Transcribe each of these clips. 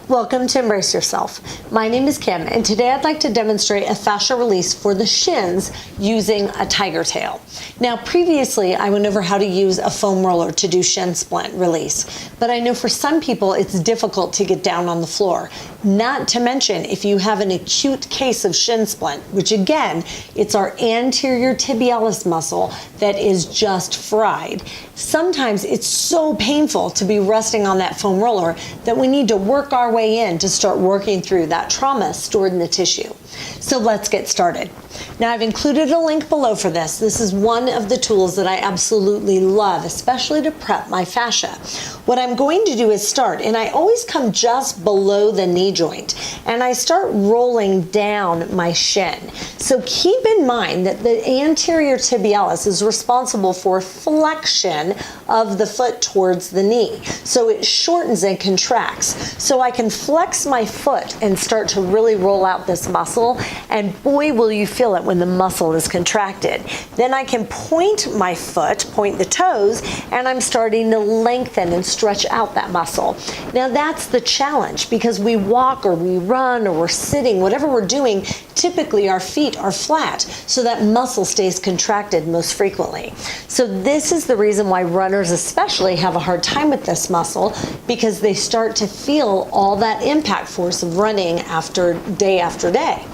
Welcome to Embrace Yourself. My name is Kim, and today I'd like to demonstrate a fascia release for the shins using a tiger tail. Now, previously I went over how to use a foam roller to do shin splint release, but I know for some people it's difficult to get down on the floor. Not to mention if you have an acute case of shin splint, which again, it's our anterior tibialis muscle that is just fried. Sometimes it's so painful to be resting on that foam roller that we need to work our way in to start working through that trauma stored in the tissue. So let's get started. Now, I've included a link below for this. This is one of the tools that I absolutely love, especially to prep my fascia. What I'm going to do is start, and I always come just below the knee joint, and I start rolling down my shin. So keep in mind that the anterior tibialis is responsible for flexion of the foot towards the knee. So it shortens and contracts. So I can flex my foot and start to really roll out this muscle, and boy, will you feel it when the muscle is contracted. Then I can point my foot, point the toes, and I'm starting to lengthen and stretch out that muscle. Now that's the challenge, because we walk or we run or we're sitting, whatever we're doing, typically our feet are flat, so that muscle stays contracted most frequently. So this is the reason why runners especially have a hard time with this muscle, because they start to feel all that impact force of running after day.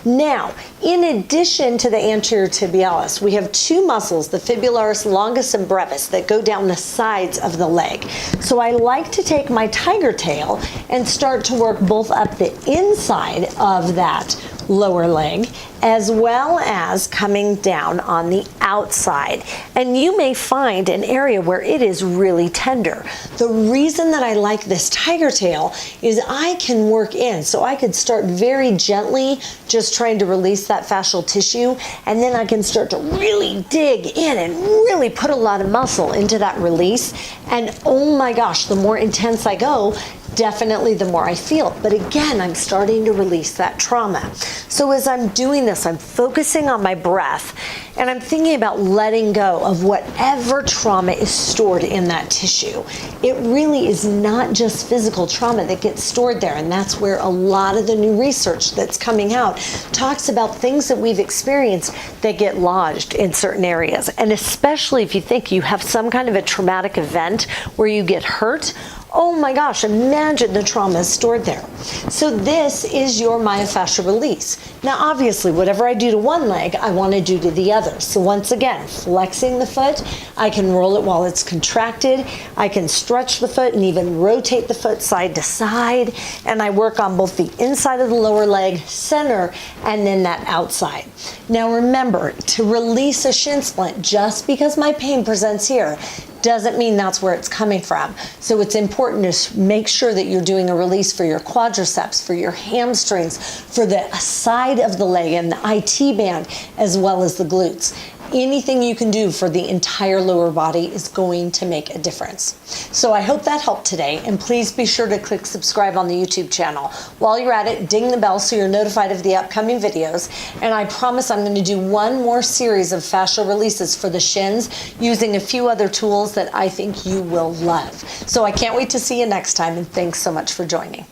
Now, in addition to the anterior tibialis, we have two muscles, the fibularis longus and brevis, that go down the sides of the leg. So I like to take my tiger tail and start to work both up the inside of that lower leg, as well as coming down on the outside. And you may find an area where it is really tender. The reason that I like this tiger tail is I can work in, so I could start very gently just trying to release that fascial tissue, and then I can start to really dig in and really put a lot of muscle into that release. And oh my gosh, the more intense I go, definitely the more I feel. But again, I'm starting to release that trauma. So as I'm doing this, I'm focusing on my breath, and I'm thinking about letting go of whatever trauma is stored in that tissue. It really is not just physical trauma that gets stored there, and that's where a lot of the new research that's coming out talks about things that we've experienced that get lodged in certain areas. And especially if you think you have some kind of a traumatic event where you get hurt, oh my gosh, imagine the trauma is stored there. So this is your myofascial release. Now obviously, whatever I do to one leg, I want to do to the other. So once again, flexing the foot, I can roll it while it's contracted, I can stretch the foot and even rotate the foot side to side, and I work on both the inside of the lower leg, center, and then that outside. Now remember, to release a shin splint, just because my pain presents here, doesn't mean that's where it's coming from. So it's important to make sure that you're doing a release for your quadriceps, for your hamstrings, for the side of the leg and the IT band, as well as the glutes. Anything you can do for the entire lower body is going to make a difference. So I hope that helped today, and please be sure to click subscribe on the YouTube channel. While you're at it, ding the bell so you're notified of the upcoming videos, and I promise I'm going to do one more series of fascial releases for the shins using a few other tools that I think you will love. So I can't wait to see you next time, and thanks so much for joining.